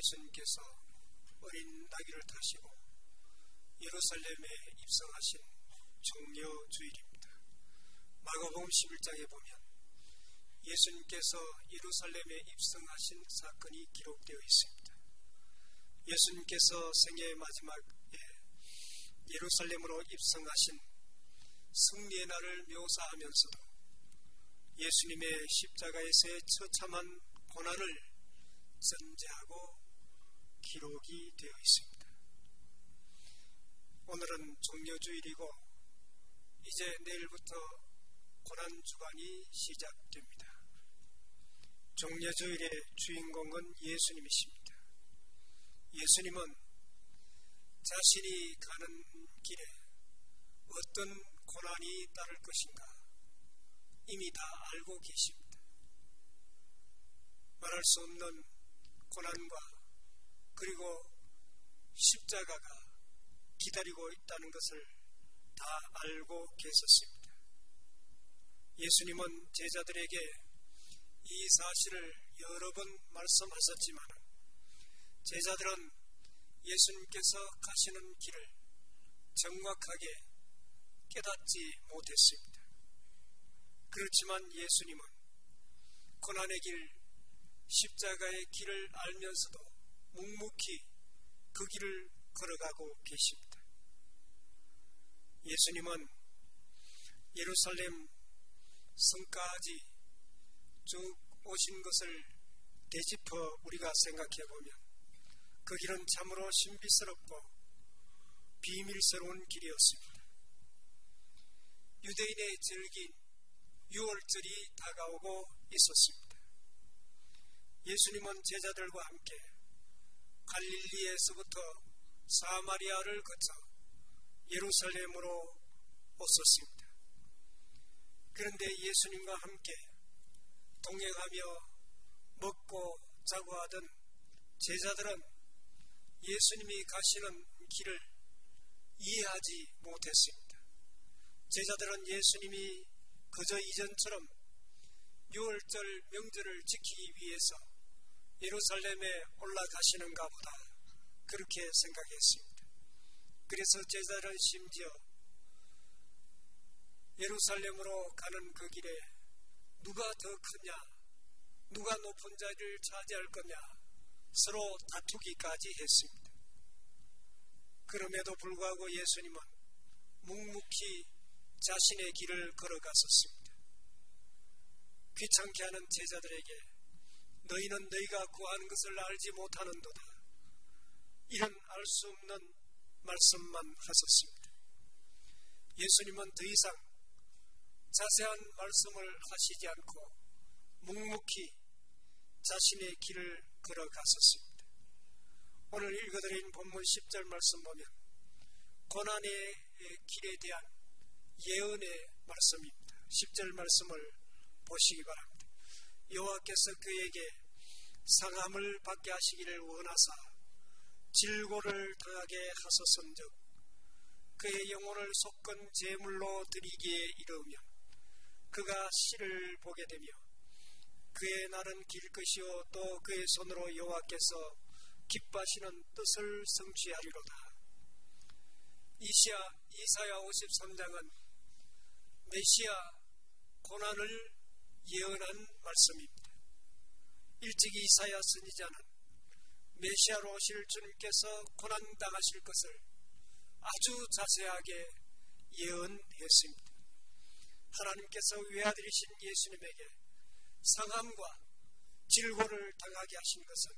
예수님께서 어린 나귀를 타시고 예루살렘에 입성하신 종려주일입니다. 마가복음 11장에 보면 예수님께서 예루살렘에 입성하신 사건이 기록되어 있습니다. 예수님께서 생애의 마지막에 예루살렘으로 입성하신 승리의 날을 묘사하면서도 예수님의 십자가에서의 처참한 고난을 전제하고 기록이 되어 있습니다. 오늘은 종려주일이고 이제 내일부터 고난주간이 시작됩니다. 종려주일의 주인공은 예수님이십니다. 예수님은 자신이 가는 길에 어떤 고난이 따를 것인가 이미 다 알고 계십니다. 말할 수 없는 고난과 그리고 십자가가 기다리고 있다는 것을 다 알고 계셨습니다. 예수님은 제자들에게 이 사실을 여러 번 말씀하셨지만 제자들은 예수님께서 가시는 길을 정확하게 깨닫지 못했습니다. 그렇지만 예수님은 고난의 길, 십자가의 길을 알면서도 묵묵히 그 길을 걸어가고 계십니다. 예수님은 예루살렘 성까지 쭉 오신 것을 되짚어 우리가 생각해 보면 그 길은 참으로 신비스럽고 비밀스러운 길이었습니다. 유대인의 절기인 유월절이 다가오고 있었습니다. 예수님은 제자들과 함께 갈릴리에서부터 사마리아를 거쳐 예루살렘으로 오셨습니다. 그런데 예수님과 함께 동행하며 먹고 자고 하던 제자들은 예수님이 가시는 길을 이해하지 못했습니다. 제자들은 예수님이 그저 이전처럼 유월절 명절을 지키기 위해서 예루살렘에 올라가시는가 보다 그렇게 생각했습니다. 그래서 제자들은 심지어 예루살렘으로 가는 그 길에 누가 더 크냐, 누가 높은 자리를 차지할 거냐 서로 다투기까지 했습니다. 그럼에도 불구하고 예수님은 묵묵히 자신의 길을 걸어갔었습니다. 귀찮게 하는 제자들에게 너희는 너희가 구하는 것을 알지 못하는도다. 이런 알 수 없는 말씀만 하셨습니다. 예수님은 더 이상 자세한 말씀을 하시지 않고 묵묵히 자신의 길을 걸어갔었습니다. 오늘 읽어드린 본문 10절 말씀 보면 고난의 길에 대한 예언의 말씀입니다. 10절 말씀을 보시기 바랍니다. 여호와께서 그에게 상함을 받게 하시기를 원하사 질고를 당하게 하소서인즉 그의 영혼을 속건 제물로 드리기에 이르면 그가 시를 보게 되며 그의 날은 길 것이요 또 그의 손으로 여호와께서 기뻐하시는 뜻을 성취하리로다. 이사야 53장은 메시아 고난을 예언한 말씀입니다. 일찍 이사야 선지자는 메시아로 오실 주님께서 고난당하실 것을 아주 자세하게 예언했습니다. 하나님께서 외아들이신 예수님에게 상함과 질고를 당하게 하신 것은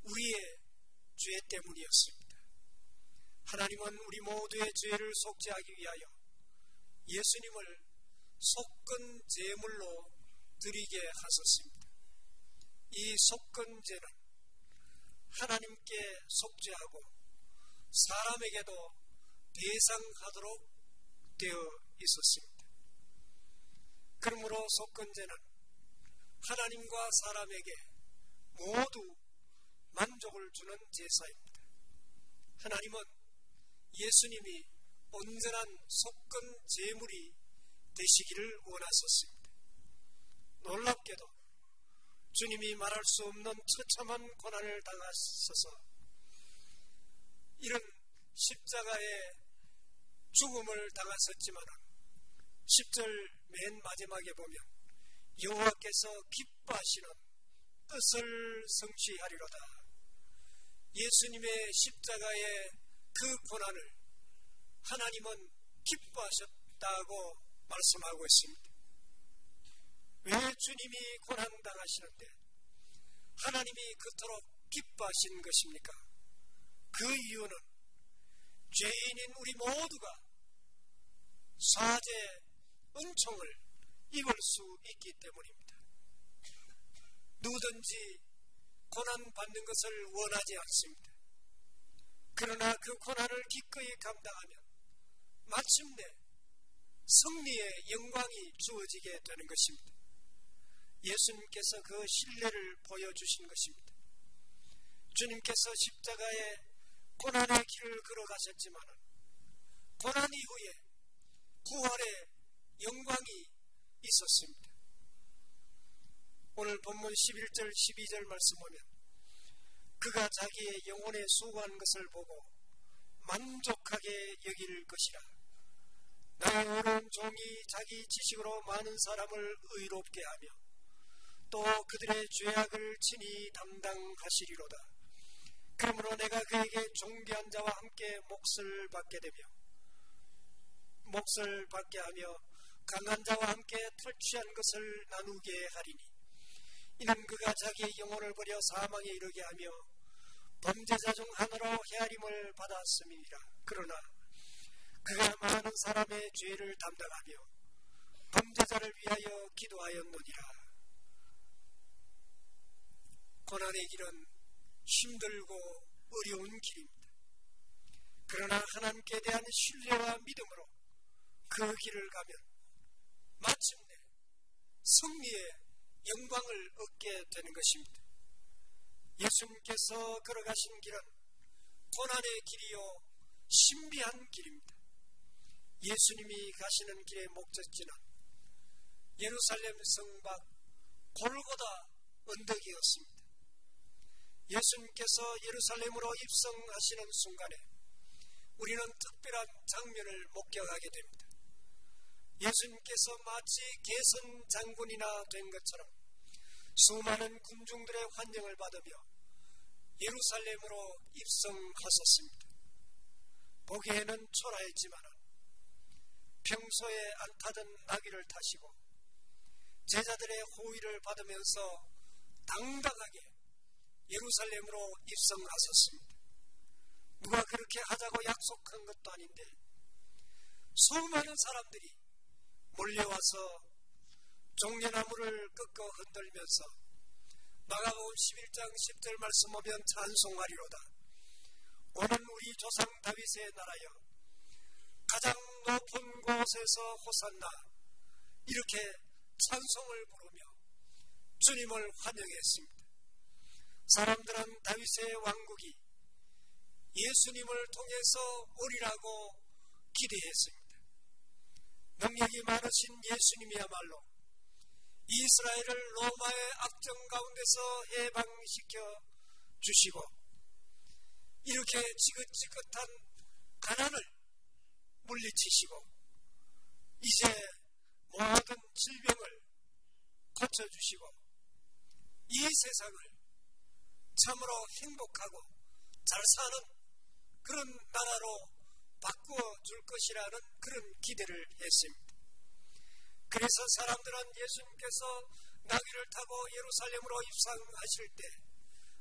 우리의 죄 때문이었습니다. 하나님은 우리 모두의 죄를 속죄하기 위하여 예수님을 속건 제물로 드리게 하셨습니다. 이 속건제는 하나님께 속죄하고 사람에게도 배상하도록 되어 있었습니다. 그러므로 속건제는 하나님과 사람에게 모두 만족을 주는 제사입니다. 하나님은 예수님이 온전한 속건 제물이 되시기를 원하셨습니다. 놀랍게도 주님이 말할 수 없는 처참한 고난을 당하셔서 이런 십자가의 죽음을 당하셨지만 10절 맨 마지막에 보면 여호와께서 기뻐하시는 뜻을 성취하리로다. 예수님의 십자가의 그 고난을 하나님은 기뻐하셨다고 말씀하고 있습니다. 왜 주님이 고난당하시는데 하나님이 그토록 기뻐하신 것입니까? 그 이유는 죄인인 우리 모두가 사죄, 은총을 입을 수 있기 때문입니다. 누구든지 고난받는 것을 원하지 않습니다. 그러나 그 고난을 기꺼이 감당하면 마침내 승리의 영광이 주어지게 되는 것입니다. 예수님께서 그 신뢰를 보여주신 것입니다. 주님께서 십자가의 고난의 길을 걸어가셨지만 고난 이후에 부활의 영광이 있었습니다. 오늘 본문 11절 12절 말씀 보면 그가 자기의 영혼에 수고한 것을 보고 만족하게 여길 것이라. 나의 어려운 종이 자기 지식으로 많은 사람을 의롭게 하며 또 그들의 죄악을 친히 담당하시리로다. 그러므로 내가 그에게 존귀한 자와 함께 몫을 받게 하며 강한 자와 함께 탈취한 것을 나누게 하리니 이는 그가 자기의 영혼을 버려 사망에 이르게 하며 범죄자 중 하나로 헤아림을 받았음이니라. 그러나 그가 많은 사람의 죄를 담당하며 범죄자를 위하여 기도하였느니라. 고난의 길은 힘들고 어려운 길입니다. 그러나 하나님께 대한 신뢰와 믿음으로 그 길을 가면 마침내 승리의 영광을 얻게 되는 것입니다. 예수님께서 걸어가신 길은 고난의 길이요 신비한 길입니다. 예수님이 가시는 길의 목적지는 예루살렘 성 밖 골고다 언덕이었습니다. 예수님께서 예루살렘으로 입성하시는 순간에 우리는 특별한 장면을 목격하게 됩니다. 예수님께서 마치 개선 장군이나 된 것처럼 수많은 군중들의 환영을 받으며 예루살렘으로 입성하셨습니다. 보기에는 초라했지만 평소에 안 타던 나귀를 타시고 제자들의 호의를 받으면서 당당하게 예루살렘으로 입성하셨습니다. 누가 그렇게 하자고 약속한 것도 아닌데 수많은 사람들이 몰려와서 종려나무를 꺾어 흔들면서 마가복음 11장 10절 말씀 보면 찬송하리로다. 오는 우리 조상 다윗의 나라여 가장 높은 곳에서 호산나 이렇게 찬송을 부르며 주님을 환영했습니다. 사람들은 다윗의 왕국이 예수님을 통해서 오리라고 기대했습니다. 능력이 많으신 예수님이야말로 이스라엘을 로마의 악정 가운데서 해방시켜 주시고 이렇게 지긋지긋한 가난을 물리치시고 이제 모든 질병을 고쳐주시고 이 세상을 참으로 행복하고 잘 사는 그런 나라로 바꾸어 줄 것이라는 그런 기대를 했습니다. 그래서 사람들은 예수님께서 나귀를 타고 예루살렘으로 입성하실 때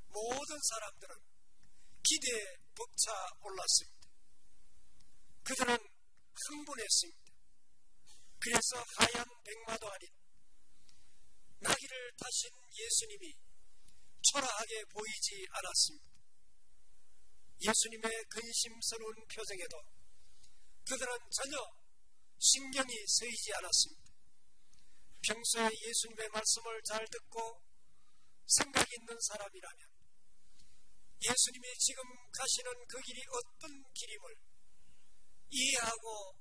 모든 사람들은 기대에 벅차 올랐습니다. 그들은 흥분했습니다. 그래서 하얀 백마도 아닌 나귀를 타신 예수님이 초라하게 보이지 않았습니다. 예수님의 근심스러운 표정에도 그들은 전혀 신경이 쓰이지 않았습니다. 평소에 예수님의 말씀을 잘 듣고 생각 있는 사람이라면 예수님이 지금 가시는 그 길이 어떤 길임을 이해하고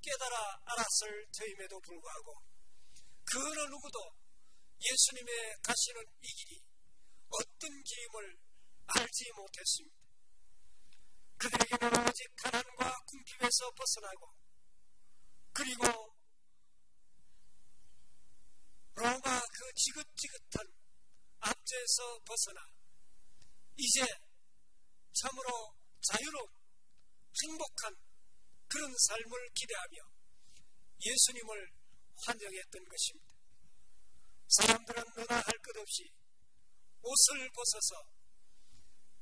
깨달아 알았을 터임에도 불구하고 그 어느 누구도 예수님의 가시는 이 길이 어떤 길임을 알지 못했습니다. 그들에게는 오직 가난과 궁핍에서 벗어나고 그리고 로마 그 지긋지긋한 압제에서 벗어나 이제 참으로 자유로운 행복한 그런 삶을 기대하며 예수님을 환영했던 것입니다. 사람들은 너나 할 것 없이 옷을 벗어서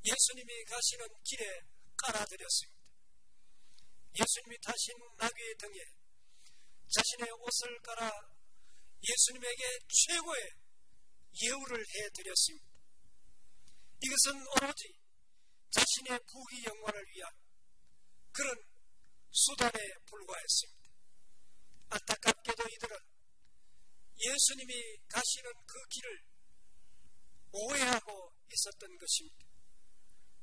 예수님이 가시는 길에 깔아드렸습니다. 예수님이 타신 나귀의 등에 자신의 옷을 깔아 예수님에게 최고의 예우를 해드렸습니다. 이것은 오로지 자신의 부귀 영화를 위한 그런 수단에 불과했습니다. 안타깝게도 이들은 예수님이 가시는 그 길을 오해하고 있었던 것입니다.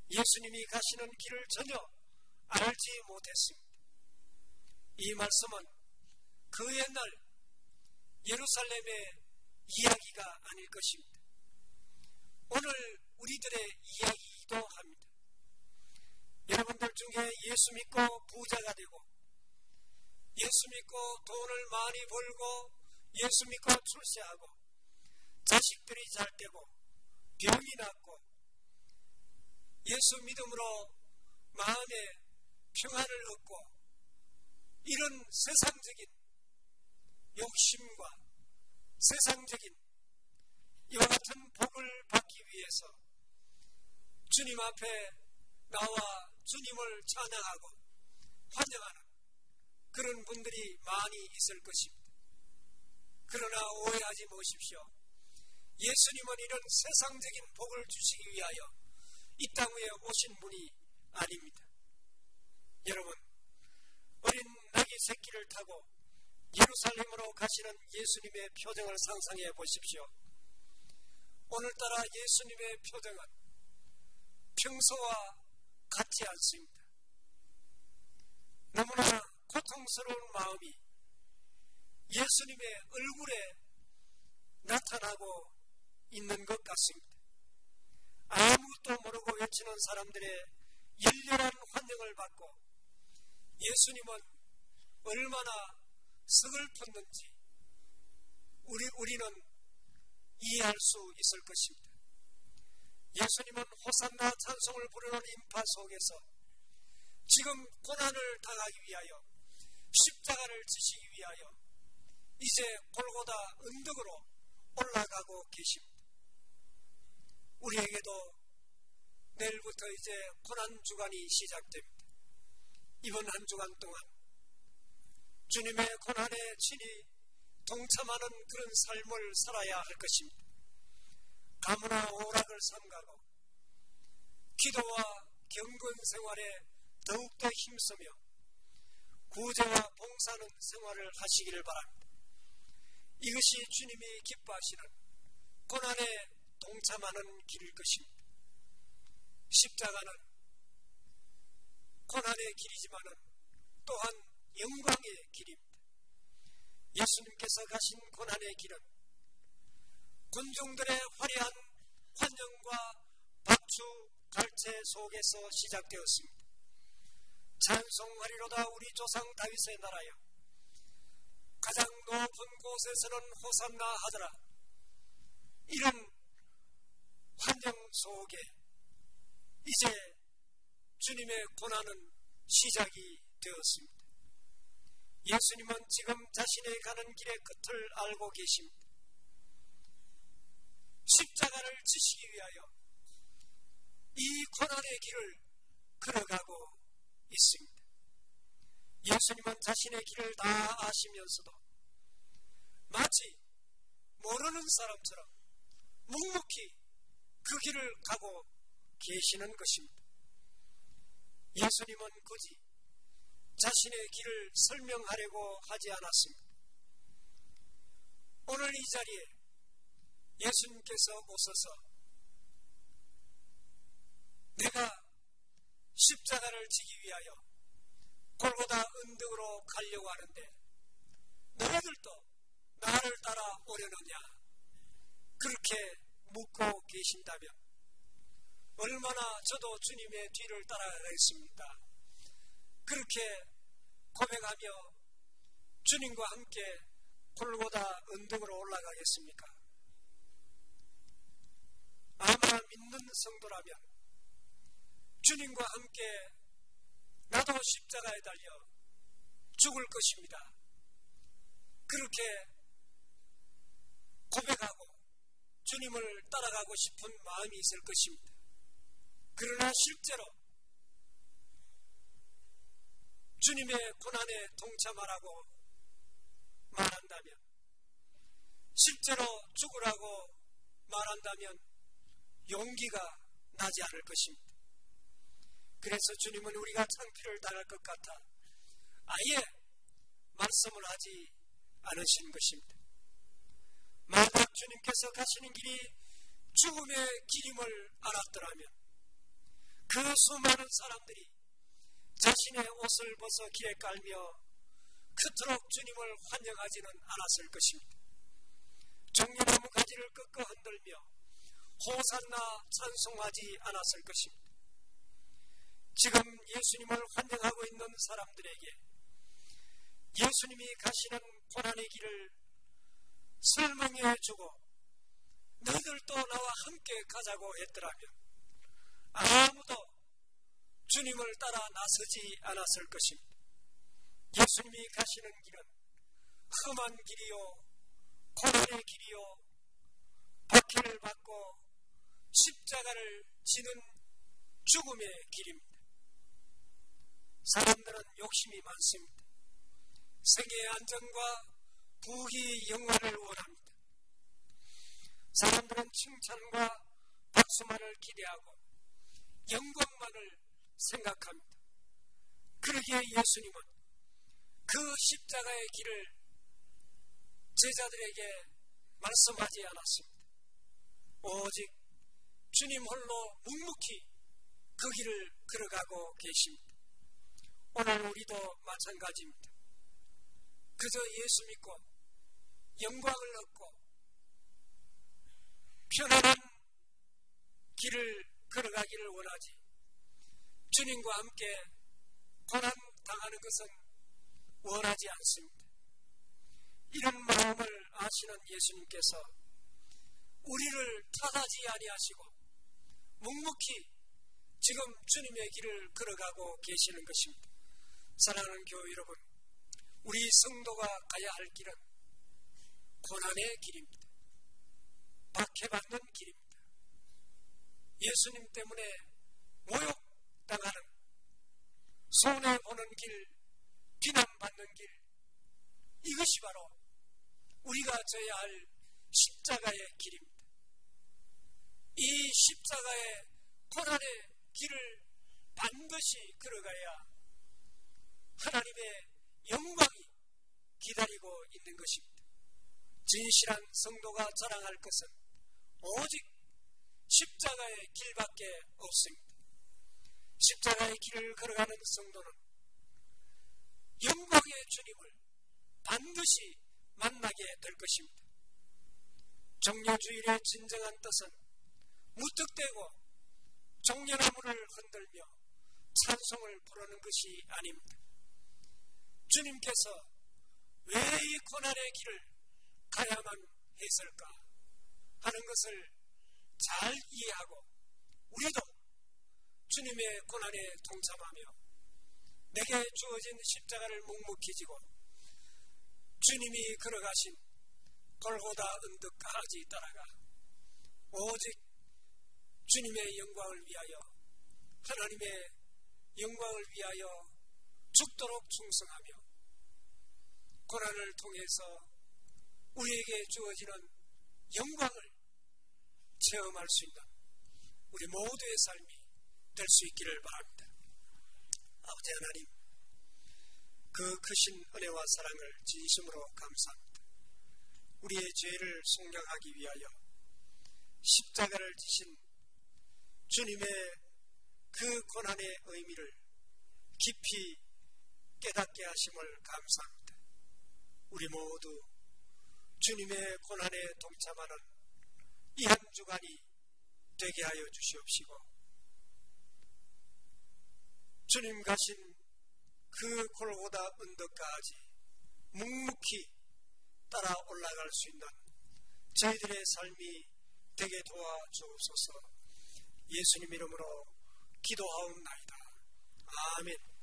예수님이 가시는 길을 전혀 알지 못했습니다. 이 말씀은 그 옛날 예루살렘의 이야기가 아닐 것입니다. 오늘 우리들의 이야기이기도 합니다. 여러분들 중에 예수 믿고 부자가 되고 예수 믿고 돈을 많이 벌고 예수 믿고 출세하고 자식들이 잘 되고 병이 낫고 예수 믿음으로 마음의 평안을 얻고 이런 세상적인 욕심과 세상적인 이와 같은 복을 받기 위해서 주님 앞에 나와 주님을 찬양하고 환영하는 그런 분들이 많이 있을 것입니다. 그러나 오해하지 마십시오. 예수님은 이런 세상적인 복을 주시기 위하여 이 땅 위에 오신 분이 아닙니다. 여러분, 어린 나귀 새끼를 타고 예루살렘으로 가시는 예수님의 표정을 상상해 보십시오. 오늘따라 예수님의 표정은 평소와 같지 않습니다. 너무나 고통스러운 마음이 예수님의 얼굴에 나타나고 있는 것 같습니다. 아무것도 모르고 외치는 사람들의 열렬한 환영을 받고 예수님은 얼마나 서글펐는지 우리는 이해할 수 있을 것입니다. 예수님은 호산나 찬송을 부르는 인파 속에서 지금 고난을 당하기 위하여 십자가를 지시기 위하여 이제 골고다 언덕으로 올라가고 계십니다. 우리에게도 내일부터 이제 고난주간이 시작됩니다. 이번 한 주간 동안 주님의 고난에 친히 동참하는 그런 삶을 살아야 할 것입니다. 가무나 오락을 삼가고 기도와 경건 생활에 더욱더 힘쓰며 구제와 봉사하는 생활을 하시기를 바랍니다. 이것이 주님이 기뻐하시는 고난에 동참하는 길일 것입니다. 십자가는 고난의 길이지만은 또한 영광의 길입니다. 예수님께서 가신 고난의 길은 군중들의 화려한 환영과 박수, 갈채 속에서 시작되었습니다. 찬송하리로다 우리 조상 다윗의 나라여, 가장 높은 곳에서는 호산나 하더라. 이런 환영 속에 이제 주님의 고난은 시작이 되었습니다. 예수님은 지금 자신의 가는 길의 끝을 알고 계십니다. 십자가를 지시기 위하여 이 고난의 길을 걸어가고 있습니다. 예수님은 자신의 길을 다 아시면서도 마치 모르는 사람처럼 묵묵히 그 길을 가고 계시는 것입니다. 예수님은 굳이 자신의 길을 설명하려고 하지 않았습니다. 오늘 이 자리에 예수님께서 오셔서 내가 십자가를 지기 위하여 골고다 언덕으로 가려고 하는데 너희들도 나를 따라 오려느냐? 그렇게 묻고 계신다면 얼마나 저도 주님의 뒤를 따라가겠습니까? 그렇게 고백하며 주님과 함께 골고다 언덕으로 올라가겠습니까? 아마 믿는 성도라면 주님과 함께 나도 십자가에 달려 죽을 것입니다. 그렇게 고백하고 주님을 따라가고 싶은 마음이 있을 것입니다. 그러나 실제로 주님의 고난에 동참하라고 말한다면, 실제로 죽으라고 말한다면 용기가 나지 않을 것입니다. 그래서 주님은 우리가 창피를 당할 것 같아 아예 말씀을 하지 않으신 것입니다. 만약 주님께서 가시는 길이 죽음의 길임을 알았더라면 그 수많은 사람들이 자신의 옷을 벗어 길에 깔며 그토록 주님을 환영하지는 않았을 것입니다. 종려나무 가지를 꺾어 흔들며 호산나 찬송하지 않았을 것입니다. 지금 예수님을 환영하고 있는 사람들에게 예수님이 가시는 고난의 길을 설명해 주고 너희들도 나와 함께 가자고 했더라면 아무도 주님을 따라 나서지 않았을 것입니다. 예수님이 가시는 길은 험한 길이요, 고난의 길이요, 박해를 받고 십자가를 지는 죽음의 길입니다. 사람들은 욕심이 많습니다. 생애의 안정과 부귀 영화를 원합니다. 사람들은 칭찬과 박수만을 기대하고 영광만을 생각합니다. 그러기에 예수님은 그 십자가의 길을 제자들에게 말씀하지 않았습니다. 오직 주님 홀로 묵묵히 그 길을 걸어가고 계십니다. 오늘 우리도 마찬가지입니다. 그저 예수 믿고 영광을 얻고 편안한 길을 걸어가기를 원하지 주님과 함께 고난 당하는 것은 원하지 않습니다. 이런 마음을 아시는 예수님께서 우리를 탓하지 아니하시고 묵묵히 지금 주님의 길을 걸어가고 계시는 것입니다. 사랑하는 교회 여러분, 우리 성도가 가야 할 길은 고난의 길입니다. 박해받는 길입니다. 예수님 때문에 모욕당하는, 손해보는 길, 비난받는 길, 이것이 바로 우리가 져야 할 십자가의 길입니다. 이 십자가의 고난의 길을 반드시 걸어가야 하나님의 영광이 기다리고 있는 것입니다. 진실한 성도가 자랑할 것은 오직 십자가의 길밖에 없습니다. 십자가의 길을 걸어가는 성도는 영광의 주님을 반드시 만나게 될 것입니다. 종려주일의 진정한 뜻은 무턱대고 종려나무를 흔들며 찬송을 부르는 것이 아닙니다. 주님께서 왜 이 고난의 길을 가야만 했을까 하는 것을 잘 이해하고 우리도 주님의 고난에 동참하며 내게 주어진 십자가를 묵묵히 지고 주님이 걸어가신 골고다 언덕까지 따라가 오직 주님의 영광을 위하여, 하나님의 영광을 위하여 죽도록 충성하며 고난을 통해서 우리에게 주어지는 영광을 체험할 수 있는 우리 모두의 삶이 될 수 있기를 바랍니다. 아버지 하나님, 그 크신 은혜와 사랑을 진심으로 감사합니다. 우리의 죄를 속량하기 위하여 십자가를 지신 주님의 그 고난의 의미를 깊이 깨닫게 하심을 감사합니다. 우리 모두 주님의 고난에 동참하는 이 한 주간이 되게 하여 주시옵시고, 주님 가신 그 골고다 언덕까지 묵묵히 따라 올라갈 수 있는 저희들의 삶이 되게 도와주옵소서. 예수님 이름으로 기도하옵나이다. 아멘.